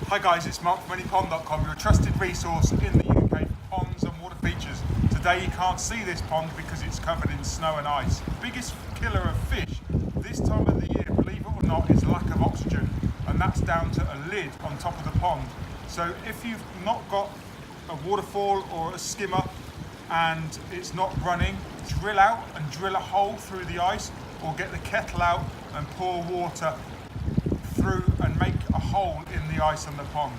Hi guys, it's Mark from anypond.com, your trusted resource in the UK for ponds and water features. Today you can't see this pond because it's covered in snow and ice. The biggest killer of fish this time of the year, believe it or not, is lack of oxygen, and that's down to a lid on top of the pond. So if you've not got a waterfall or a skimmer and it's not running, drill out and drill a hole through the ice, or get the kettle out and pour water through and make a hole in the ice on the pond.